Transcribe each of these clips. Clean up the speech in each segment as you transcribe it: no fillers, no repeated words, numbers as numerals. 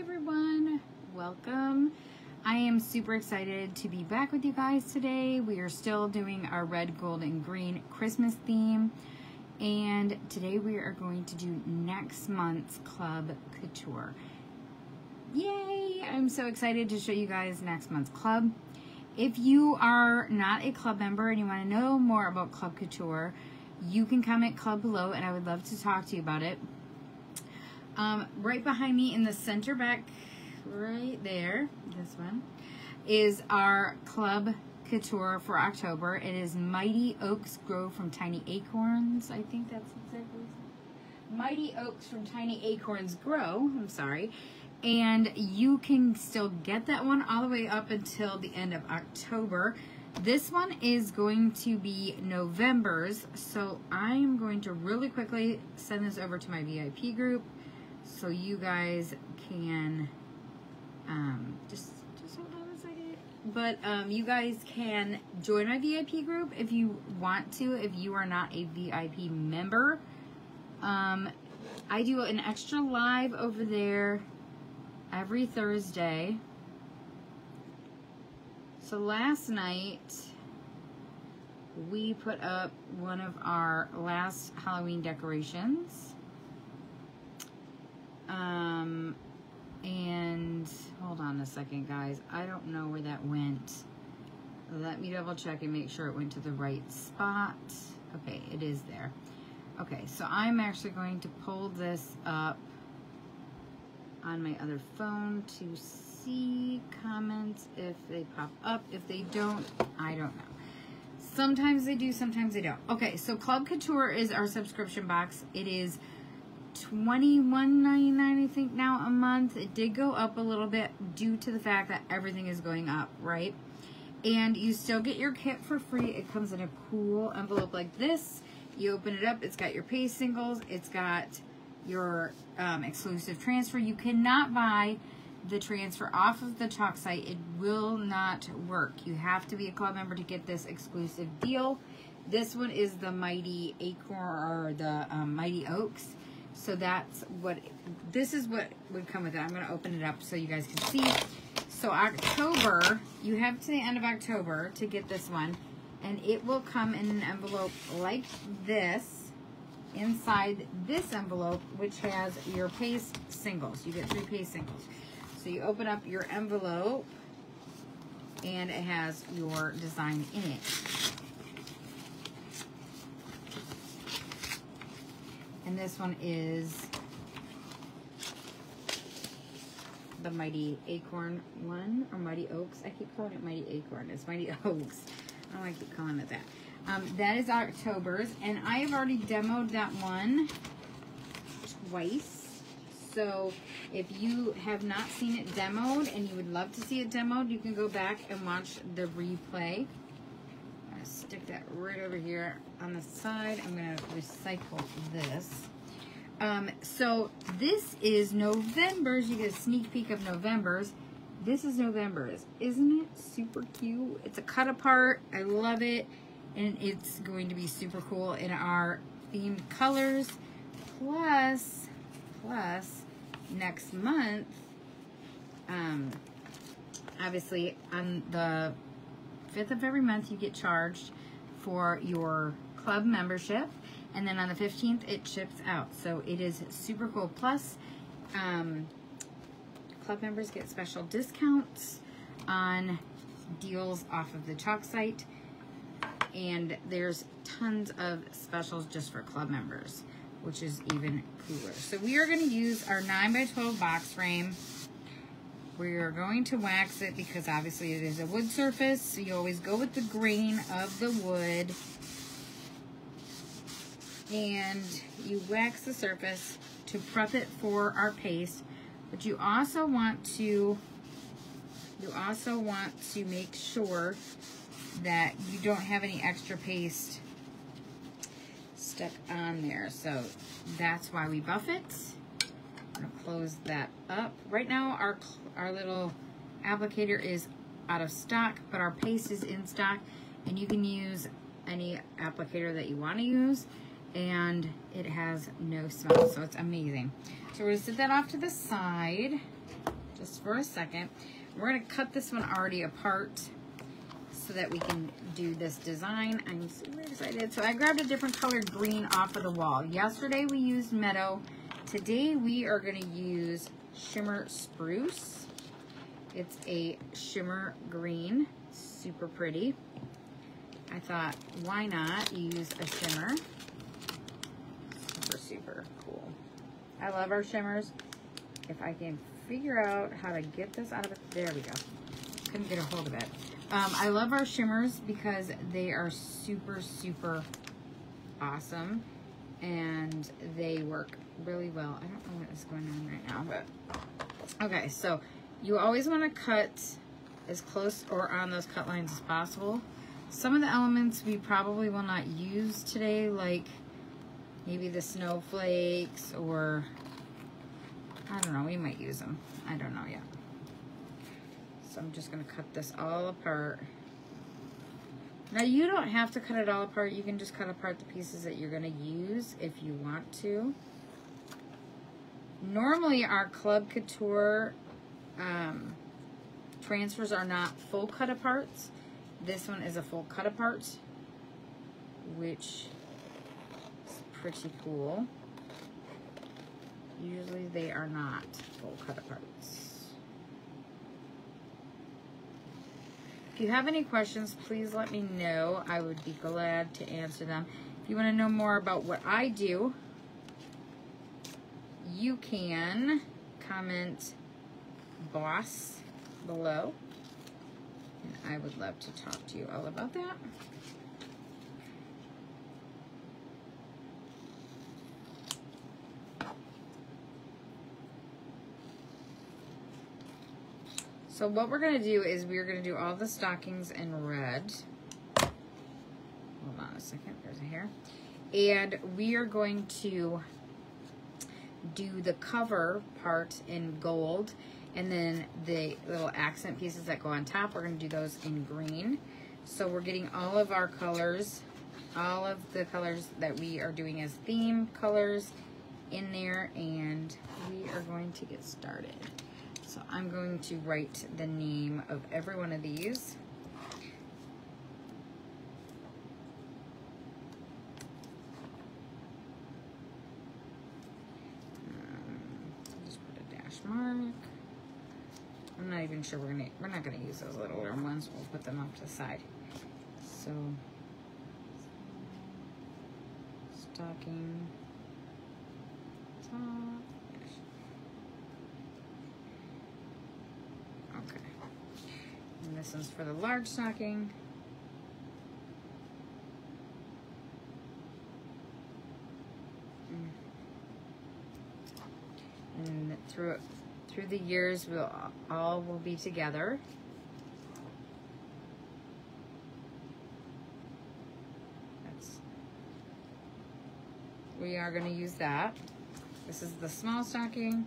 everyone, welcome. I am super excited to be back with you guys today. We are still doing our red, gold, and green Christmas theme, and today we are going to do next month's Club Couture. Yay! I'm so excited to show you guys next month's club. If you are not a club member and you want to know more about Club Couture, you can comment club below and I would love to talk to you about it. Right behind me in the center back, right there, this one, is our Club Couture for October. It is Mighty Oaks Grow from Tiny Acorns. I think that's exactly Mighty Oaks from Tiny Acorns Grow. I'm sorry. And you can still get that one all the way up until the end of October. This one is going to be November's, so I'm going to really quickly send this over to my VIP group so you guys can just hold on a second. But you guys can join my VIP group if you want to, if you are not a VIP member. I do an extra live over there every Thursday. So last night we put up one of our last Halloween decorations. And hold on a second, guys. I don't know where that went. Let me double check and make sure it went to the right spot. Okay, it is there. Okay, so I'm actually going to pull this up on my other phone to see comments if they pop up. If they don't, I don't know. Sometimes they do, sometimes they don't. Okay, so Club Couture is our subscription box. It is $21.99, I think, now a month. It did go up a little bit due to the fact that everything is going up, right? And you still get your kit for free. It comes in a cool envelope like this. You open it up, it's got your paste singles, it's got your exclusive transfer. You cannot buy the transfer off of the chalk site. It will not work. You have to be a club member to get this exclusive deal. This one is the Mighty Acorn, or the Mighty Oaks. So that's what, this is what would come with it. I'm going to open it up so you guys can see. So October, you have to the end of October to get this one. And it will come in an envelope like this, inside this envelope, which has your paste singles. You get 3 paste singles. So you open up your envelope and it has your design in it. And this one is the Mighty Acorn one, or Mighty Oaks. I keep calling it Mighty Acorn. It's Mighty Oaks. I don't like to keep calling it that. That is October's, and I have already demoed that one twice. So if you have not seen it demoed and you would love to see it demoed, you can go back and watch the replay. I'm going to stick that right over here on the side. I'm going to recycle this. So this is November's. You get a sneak peek of November's. This is November's. Isn't it super cute? It's a cut apart. I love it. And it's going to be super cool in our themed colors. Plus, next month, obviously on the 5th of every month, you get charged for your club membership. And then on the 15th, it ships out. So it is super cool. Plus, club members get special discounts on deals off of the chalk site. And there's tons of specials just for club members, which is even cooler. So we are going to use our 9x12 box frame. We are going to wax it because obviously it is a wood surface. So you always go with the grain of the wood. And you wax the surface to prep it for our paste. But you also want to make sure that you don't have any extra paste stuck on there. So that's why we buff it. I'm gonna close that up. Right now our little applicator is out of stock, but our paste is in stock, and you can use any applicator that you want to use, and it has no smell, so it's amazing. So we're gonna set that off to the side. just for a second. We're gonna cut this one already apart so that we can do this design. I'm super excited. So I grabbed a different colored green off of the wall. Yesterday we used Meadow. Today we are gonna use Shimmer Spruce. It's a shimmer green, super pretty. I thought, why not use a shimmer? Super, super cool. I love our shimmers. If I can figure out how to get this out of it, there we go. Couldn't get a hold of it. I love our shimmers because they are super, super awesome and they work really well. I don't know what is going on right now, but okay, so you always want to cut as close or on those cut lines as possible. Some of the elements we probably will not use today, like maybe the snowflakes, or I don't know, we might use them. I don't know yet. So I'm just going to cut this all apart. Now you don't have to cut it all apart. You can just cut apart the pieces that you're going to use if you want to. Normally our Club Couture transfers are not full cut aparts. This one is a full cut apart, which is pretty cool. Usually they are not full cut aparts. If you have any questions, please let me know. I would be glad to answer them. If you want to know more about what I do, you can comment boss below, and I would love to talk to you all about that. So what we're going to do is we're going to do all the stockings in red. Hold on a second, there's a hair. And we are going to do the cover part in gold, and then the little accent pieces that go on top, we're going to do those in green. So we're getting all of our colors, all of the colors that we are doing as theme colors in there, and we are going to get started. So I'm going to write the name of every one of these. Just put a dash mark. I'm not even sure we're not gonna use those littler ones. We'll put them off to the side. So stocking top. Okay. And this one's for the large stocking. And through the years, we'll all will be together. We are going to use that. This is the small stocking.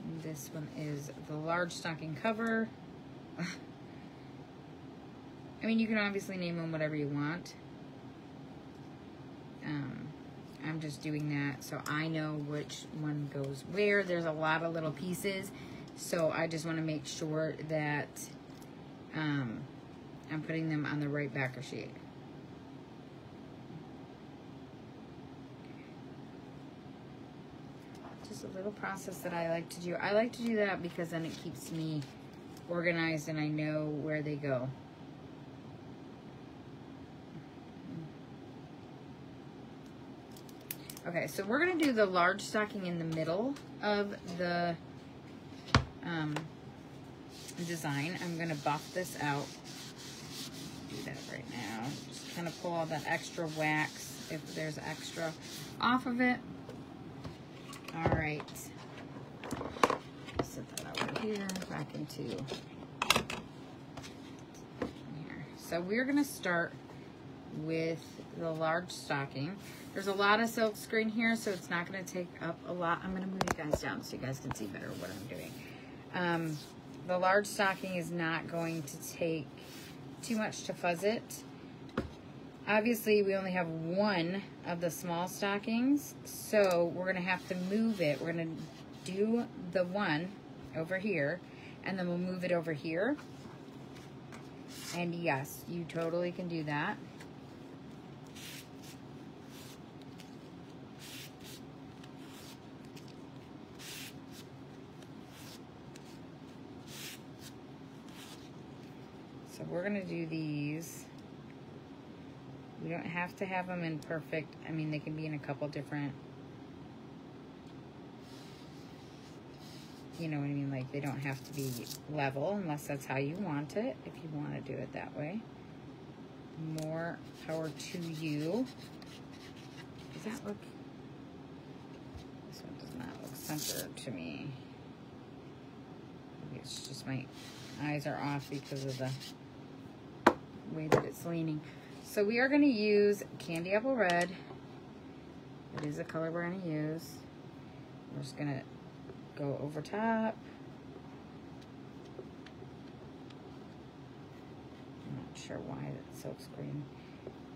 And this one is the large stocking cover. I mean, you can obviously name them whatever you want. I'm just doing that so I know which one goes where. There's a lot of little pieces, so I just want to make sure that I'm putting them on the right backer sheet. Just a little process that I like to do. I like to do that because then it keeps me organized and I know where they go. Okay, so we're going to do the large stocking in the middle of the design. I'm going to buff this out. Do that right now. Just kind of pull all that extra wax, if there's extra, off of it. All right. Set that over here, back into here. So we're going to start with the large stocking. There's a lot of silk screen here, so it's not going to take up a lot. I'm going to move you guys down so you guys can see better what I'm doing. The large stocking is not going to take too much to fuzz it. Obviously, we only have one of the small stockings, so we're going to have to move it. We're going to do the one over here, and then we'll move it over here. And yes, you totally can do that. So we're going to do these. We don't have to have them in perfect, I mean, they can be in a couple different, you know what I mean? Like, they don't have to be level unless that's how you want it, if you want to do it that way. More power to you. Does that look, this one does not look centered to me. Maybe it's just my eyes are off because of the way that it's leaning. So we are going to use Candy Apple Red. It is the color we're going to use. We're just going to go over top. I'm not sure why that silk screen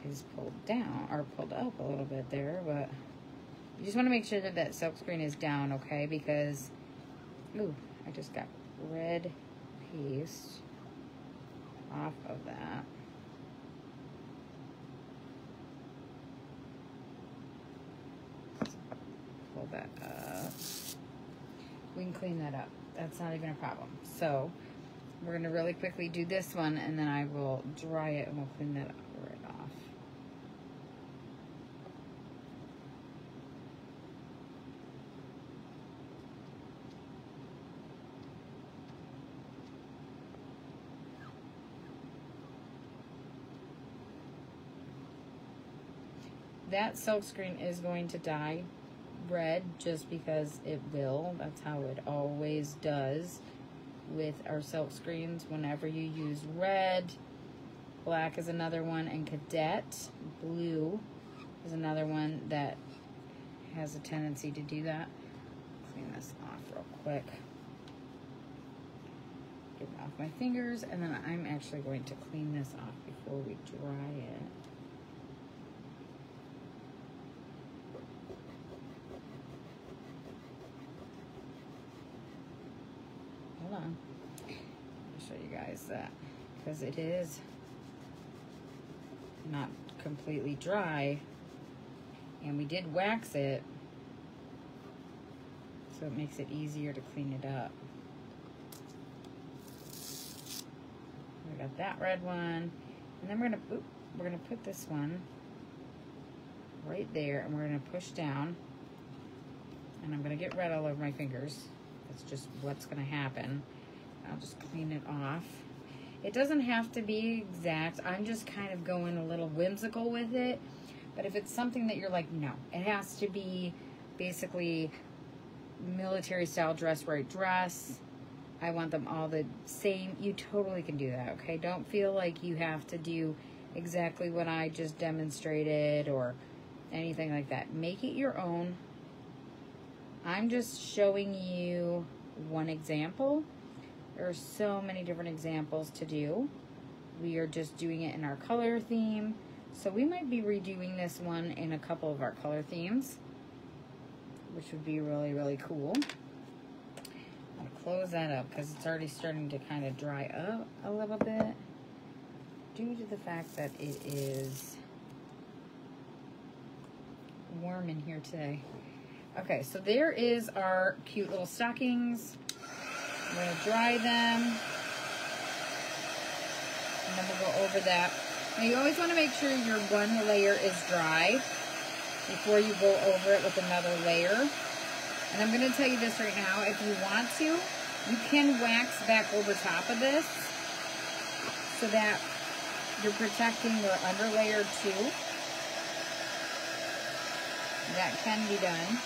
is pulled down or pulled up a little bit there, but you just want to make sure that that silk screen is down, okay? Because, ooh, I just got red paste off of that. Pull that up. We can clean that up. That's not even a problem. So we're going to really quickly do this one, and then I will dry it and we'll clean that up right off. That silk screen is going to dye red just because it will. That's how it always does with our silk screens. Whenever you use red, black is another one, and cadet blue is another one that has a tendency to do that. Clean this off real quick. Get it off my fingers, and then I'm actually going to clean this off before we dry it. On. I'll show you guys that because it is not completely dry, and we did wax it, so it makes it easier to clean it up. We got that red one, and then we're gonna put this one right there, and we're gonna push down, and I'm gonna get red all over my fingers. That's just what's going to happen. I'll just clean it off. It doesn't have to be exact. I'm just kind of going a little whimsical with it. But if it's something that you're like, no, it has to be basically military style dress right dress. I want them all the same. You totally can do that, okay? Don't feel like you have to do exactly what I just demonstrated or anything like that. Make it your own. I'm just showing you one example. There are so many different examples to do. We are just doing it in our color theme. So we might be redoing this one in a couple of our color themes, which would be really, really cool. I'm gonna close that up because it's already starting to kind of dry up a little bit due to the fact that it is warm in here today. Okay, so there is our cute little stockings. I'm going to dry them. And then we'll go over that. Now you always want to make sure your one layer is dry before you go over it with another layer. And I'm going to tell you this right now. If you want to, you can wax back over top of this so that you're protecting your under layer too. That can be done.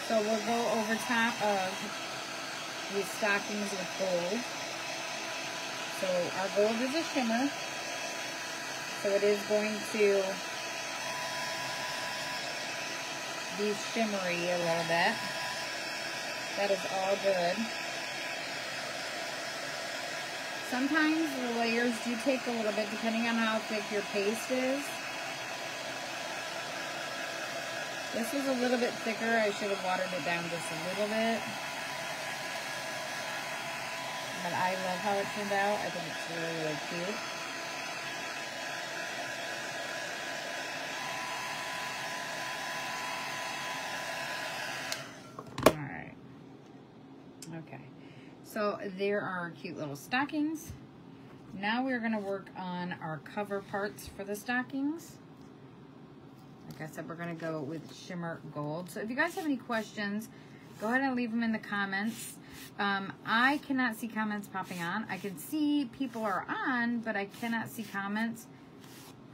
So we'll go over top of these stockings with gold. So our gold is a shimmer. So it is going to be shimmery a little bit. That is all good. Sometimes the layers do take a little bit depending on how thick your paste is. This was a little bit thicker. I should have watered it down just a little bit. But I love how it turned out. I think it's really, really cute. Alright. Okay. So there are our cute little stockings. Now we're going to work on our cover parts for the stockings. Like I said, we're going to go with Shimmer Gold. So if you guys have any questions, go ahead and leave them in the comments. I cannot see comments popping on. I can see people are on, but I cannot see comments.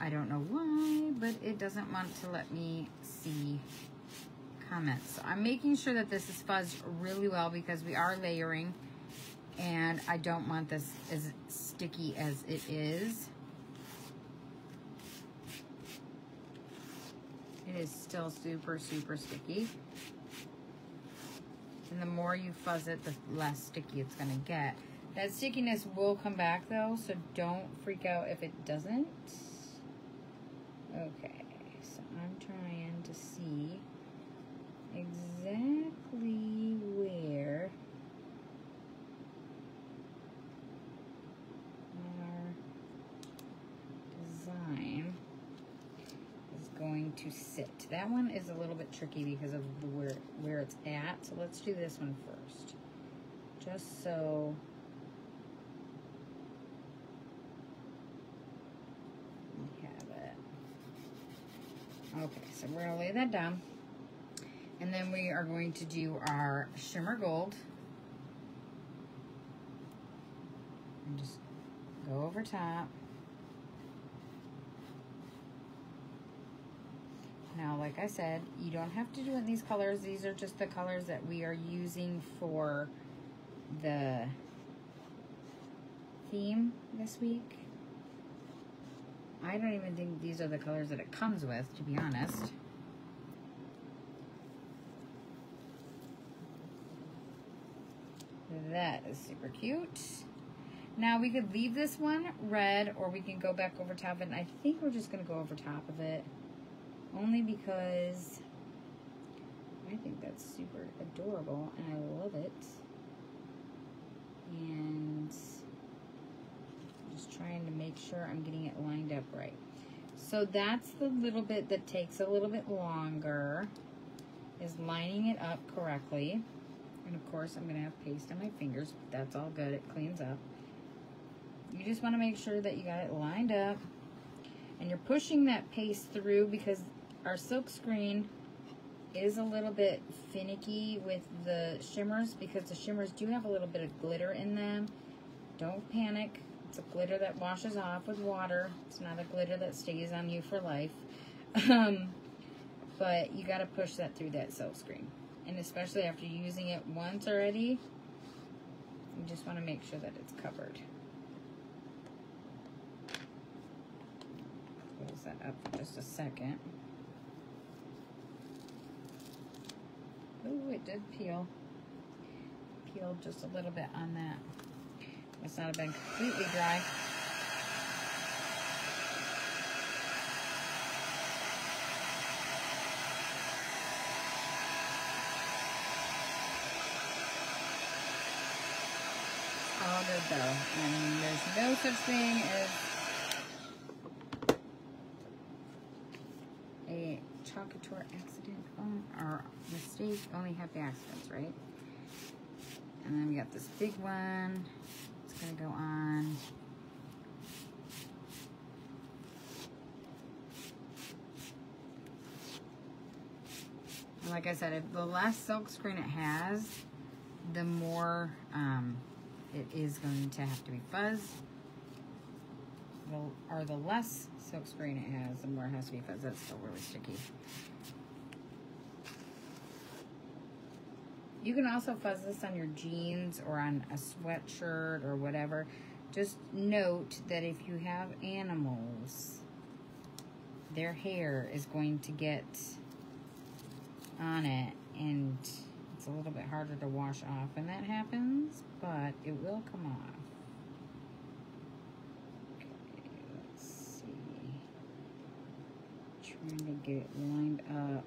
I don't know why, but it doesn't want to let me see comments. So I'm making sure that this is fuzzed really well because we are layering, and I don't want this as sticky as it is. It is still super, super sticky. And the more you fuzz it, the less sticky it's going to get. That stickiness will come back though, so don't freak out if it doesn't. Okay, so I'm trying to see exactly where our design is going to sit. That one is a little bit tricky because of where it's at. So let's do this one first. Just so we have it. Okay, so we're gonna lay that down. And then we are going to do our Shimmer Gold. And just go over top. Now, like I said, you don't have to do it in these colors. These are just the colors that we are using for the theme this week. I don't even think these are the colors that it comes with, to be honest. That is super cute. Now, we could leave this one red, or we can go back over top of it. And I think we're just going to go over top of it. Only because I think that's super adorable and I love it. And I'm just trying to make sure I'm getting it lined up right. So that's the little bit that takes a little bit longer, is lining it up correctly. And of course I'm going to have paste on my fingers, but that's all good. It cleans up. You just want to make sure that you got it lined up and you're pushing that paste through, because our silk screen is a little bit finicky with the shimmers, because the shimmers do have a little bit of glitter in them. Don't panic. It's a glitter that washes off with water. It's not a glitter that stays on you for life. But you got to push that through that silk screen. And especially after using it once already, you just want to make sure that it's covered. Close that up for just a second. Ooh, it did peel. Peeled just a little bit on that. Must not have been completely dry. All good though. And there's no such thing as a Couture accident or mistake. Only happy accidents, right? And then we got this big one. It's gonna go on. And like I said, if the less silk screen it has, the more it is going to have to be fuzzed. Or the less silk screen it has, the more it has to be fuzzed. That's still really sticky. You can also fuzz this on your jeans or on a sweatshirt or whatever. Just note that if you have animals, their hair is going to get on it, and it's it's a little bit harder to wash off when that happens, but it will come off. Okay, let's see. Trying to get it lined up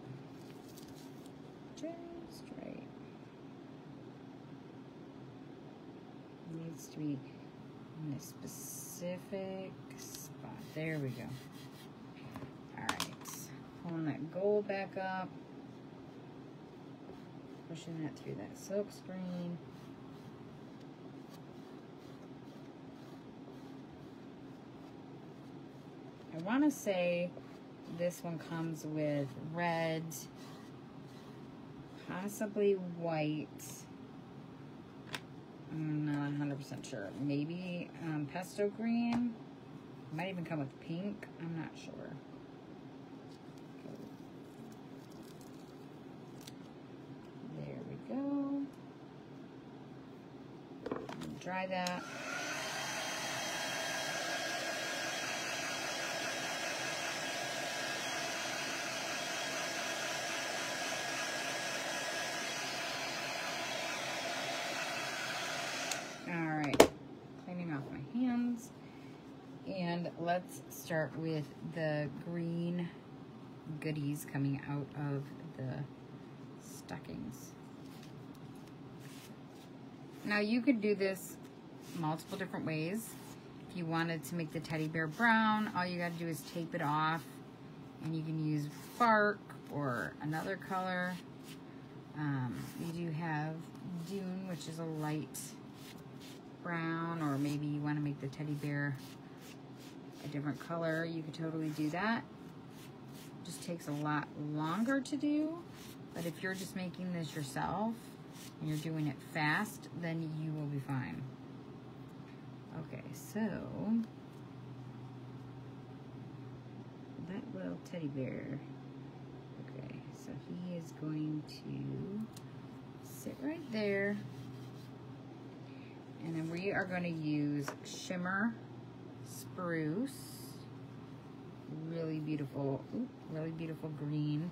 just right. It needs to be in a specific spot. There we go. Alright, pulling that gold back up. Pushing that through that silk screen. I want to say this one comes with red, possibly white. I'm not 100% sure. Maybe pesto green. Might even come with pink. I'm not sure. Go. Dry that. All right, cleaning off my hands. And let's start with the green goodies coming out of the stockings. Now you could do this multiple different ways. If you wanted to make the teddy bear brown, all you gotta do is tape it off, and you can use bark or another color. You do have Dune, which is a light brown, or maybe you wanna make the teddy bear a different color. You could totally do that. It just takes a lot longer to do, but if you're just making this yourself, and you're doing it fast, then you will be fine. Okay, so that little teddy bear. Okay, so he is going to sit right there. And then we are going to use Shimmer Spruce. Really beautiful, really beautiful green.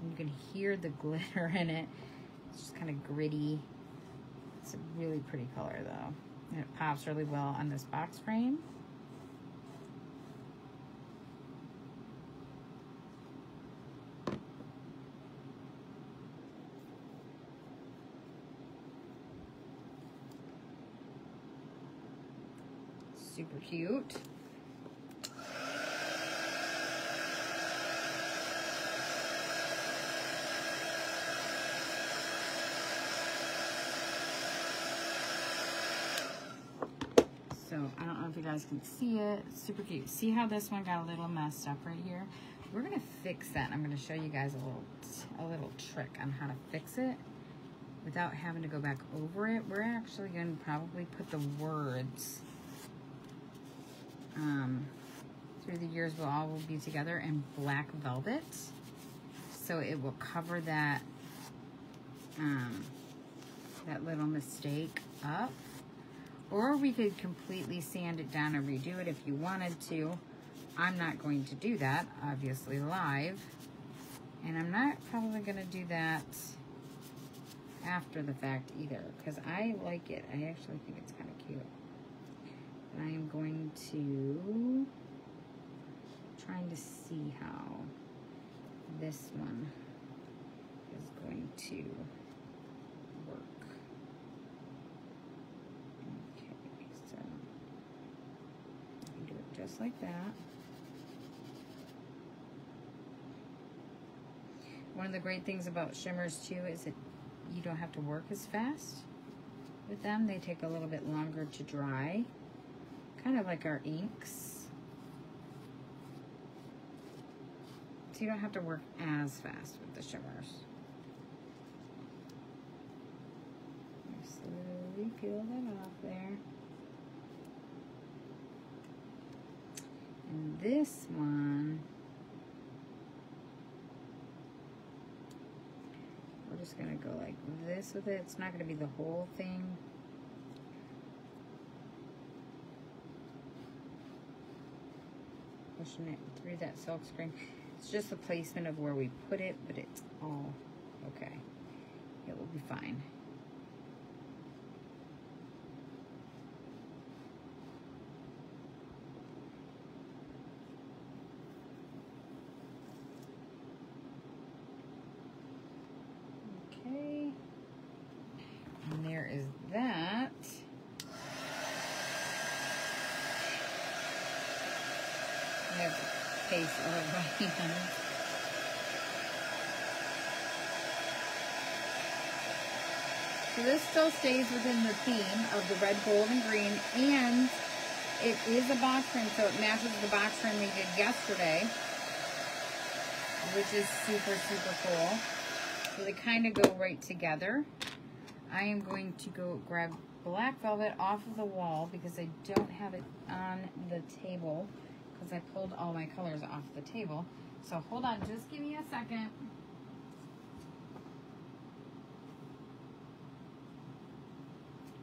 You can hear the glitter in it. It's just kind of gritty. It's a really pretty color though. And it pops really well on this box frame. Super cute. So I don't know if you guys can see it. It's super cute. See how this one got a little messed up right here? We're gonna fix that. I'm gonna show you guys a little trick on how to fix it without having to go back over it. We're actually gonna probably put the words through the years will all will be together in black velvet, so it will cover that that little mistake up. Or we could completely sand it down and redo it if you wanted to. I'm not going to do that, obviously live. And I'm not probably going to do that after the fact either, because I like it. I actually think it's kind of cute. And I am going to, trying to see how this one is going to work. Just like that. One of the great things about shimmers too is that you don't have to work as fast with them. They take a little bit longer to dry, kind of like our inks. So you don't have to work as fast with the shimmers. Slowly peel that off there. And this one, we're just gonna go like this with it. It's not gonna be the whole thing. Pushing it through that silk screen. It's just the placement of where we put it, but it's all okay. It will be fine. Okay. And there is that. I have to paste all of my hands. So this still stays within the theme of the red, gold, and green, and it is a box frame, so it matches the box frame we did yesterday, which is super, super cool. So they kind of go right together. I am going to go grab black velvet off of the wall because I don't have it on the table because I pulled all my colors off the table. So hold on, just give me a second.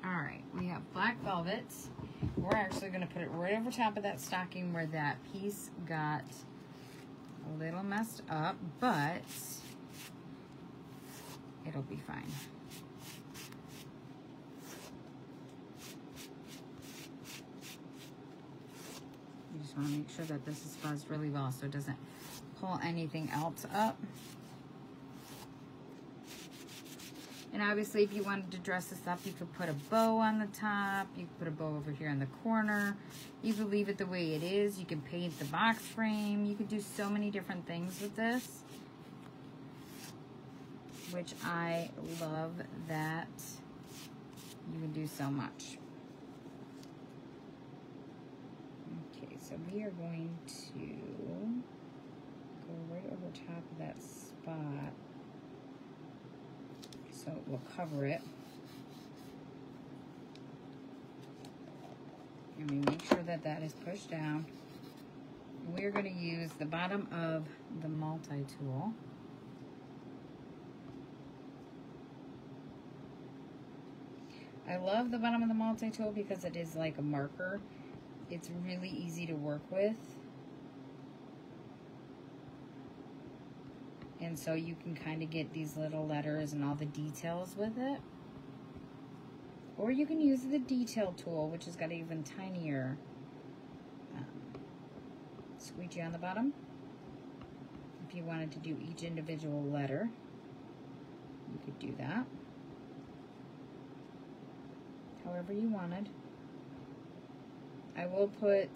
All right, we have black velvet. We're actually going to put it right over top of that stocking where that piece got a little messed up, but it'll be fine. You just want to make sure that this is fuzzed really well so it doesn't pull anything else up. And obviously, if you wanted to dress this up, you could put a bow on the top. You could put a bow over here in the corner. You could leave it the way it is. You can paint the box frame. You could do so many different things with this, which I love that you can do so much. Okay, so we are going to go right over top of that spot so it will cover it. And we make sure that that is pushed down. We're going to use the bottom of the multi-tool. I love the bottom of the multi-tool because it is like a marker. It's really easy to work with. And so you can kind of get these little letters and all the details with it. Or you can use the detail tool, which has got an even tinier squeegee on the bottom. If you wanted to do each individual letter, you could do that. However you wanted. I will put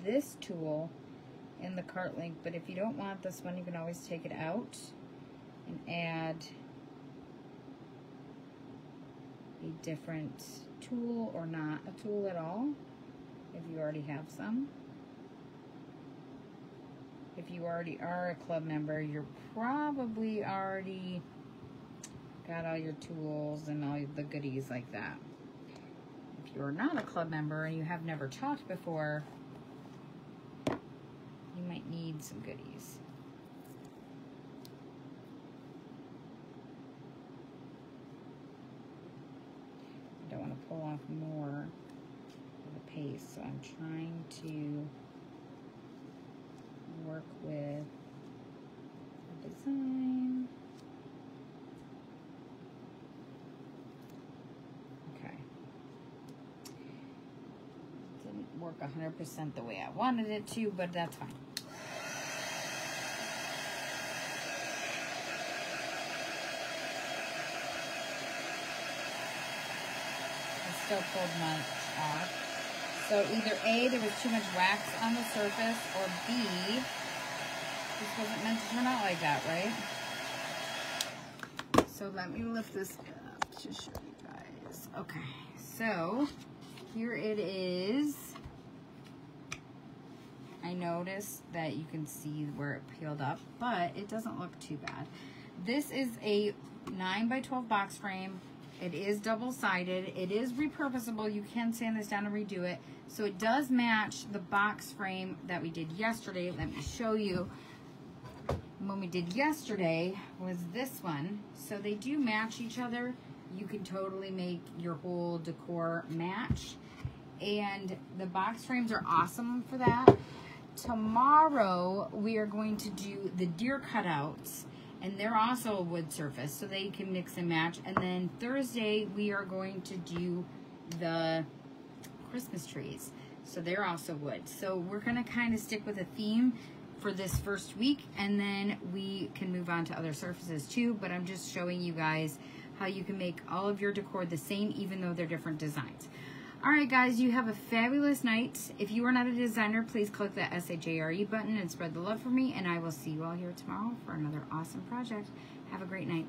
this tool in the cart link, but if you don't want this one, you can always take it out and add a different tool or not a tool at all if you already have some. If you already are a club member, you're probably already got all your tools and all the goodies like that. If you're not a club member and you have never talked before, you might need some goodies. I don't want to pull off more of the paste, so I'm trying to work with the design. Okay. Didn't work 100% the way I wanted it to, but that's fine. Still pulled much off. So either A, there was too much wax on the surface, or B, this wasn't meant to turn out like that, right? So let me lift this up to show you guys. Okay, so here it is. I noticed that you can see where it peeled up, but it doesn't look too bad. This is a 9x12 box frame. It is double-sided. It is repurposable. You can sand this down and redo it. So it does match the box frame that we did yesterday. Let me show you. When we did yesterday was this one. So they do match each other. You can totally make your whole decor match. And the box frames are awesome for that. tomorrow we are going to do the deer cutouts, and they're also a wood surface, so they can mix and match. And then Thursday we are going to do the Christmas trees, so they're also wood. So we're gonna kind of stick with a theme for this first week, and then we can move on to other surfaces too, but I'm just showing you guys how you can make all of your decor the same even though they're different designs. All right, guys, you have a fabulous night. If you are not a designer, please click that SHARE button and spread the love for me, and I will see you all here tomorrow for another awesome project. Have a great night.